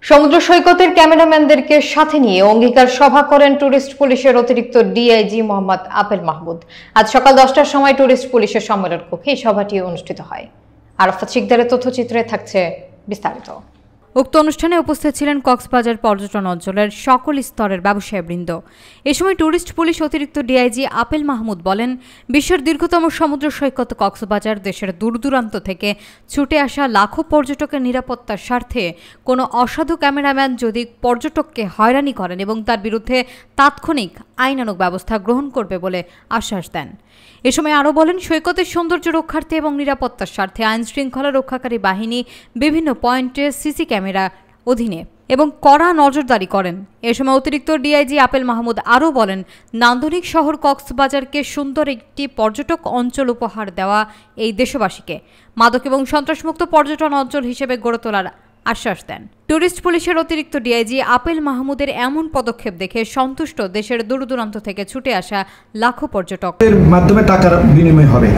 সমুদ্র সৈকতের ক্যামেরাম্যানদেরকে সাথে নিয়ে অঙ্গীকার সভা করেন টুরিস্ট পুলিশের অতিরিক্ত ডিআইজি মোহাম্মদ আপেল মাহমুদ। আজ সকাল 10টার সময় টুরিস্ট পুলিশের সম্মেলন কক্ষে এই সভাটি অনুষ্ঠিত হয়। আরাফাত শিকদারের তথ্যচিত্রে থাকছে বিস্তারিত। উক্ত অনুষ্ঠানে উপস্থিত ছিলেন কক্সবাজার পর্যটন অঞ্চলের সকল স্তরের ব্যবসায়ীবৃন্দ। এ সময় টুরিস্ট পুলিশ অতিরিক্ত ডিআইজি আপেল মাহমুদ বলেন, বিশ্বের দীর্ঘতম সমুদ্র সৈকত কক্সবাজার দেশের দূরদূরান্ত থেকে ছুটে আসা লাখো পর্যটকের নিরাপত্তার স্বার্থে কোনো অসাধু ক্যামেরাম্যান যদি পর্যটককে হয়রানি করেন এবং তার বিরুদ্ধে তাৎক্ষণিক আইনানুগ ব্যবস্থা গ্রহণ করবে বলে আশ্বাস দেন। এ সময় আরও বলেন, সৈকতের সৌন্দর্য রক্ষার্থে এবং নিরাপত্তার স্বার্থে আইন শৃঙ্খলা রক্ষাকারী বাহিনী বিভিন্ন পয়েন্টে সিসি ক্যামেরা অধীনে এবং কড়া নজরদারি করেন। এ সময় অতিরিক্ত ডিআইজি আপেল মাহমুদ আরও বলেন, নান্দনিক শহর কক্সবাজারকে সুন্দর একটি পর্যটক অঞ্চল উপহার দেওয়া এই দেশবাসীকে মাদক এবং সন্ত্রাসমুক্ত পর্যটন অঞ্চল হিসেবে গড়ে তোলার আশ্বাস দেন। টুরিস্ট পুলিশের অতিরিক্ত ডিআইজি আপেল মাহমুদের এমন পদক্ষেপ দেখে সন্তুষ্ট দেশের দূরদূরান্ত থেকে ছুটে আসা লাখো পর্যটক। এর মাধ্যমে টাকার বিনিময় হবে।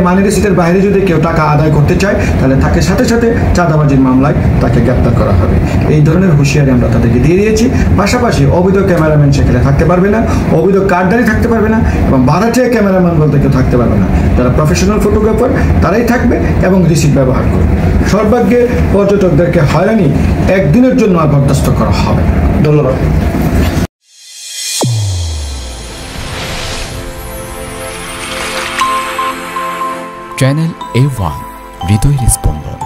মানি রিসিটের বাইরে যদি কেউ টাকা আদায় করতে চায় তাহলে তাকে সাথে সাথে চাঁদাবাজির মামলায় তাকে গ্রেপ্তার করা হবে। এই ধরনের হুঁশিয়ারি আমরা তাদেরকে দিয়ে দিয়েছি। পাশাপাশি অবৈধ ক্যামেরাম্যান সেখানে থাকতে পারবে না, অবৈধ কার্ডদারি থাকতে পারবে না এবং ভাড়াটিয়া ক্যামেরাম্যান বলতে কেউ থাকতে পারবে না। যারা প্রফেশনাল ফটোগ্রাফার তারাই থাকবে এবং রিসিট ব্যবহার করবে। সর্বাগ্যে পর্যটকদেরকে হয়রানি একদিনের জন্য আর বরদাস্ত করা হবে। ধন্যবাদ। চ্যানেল A1 হৃদয়ের স্পন্দন।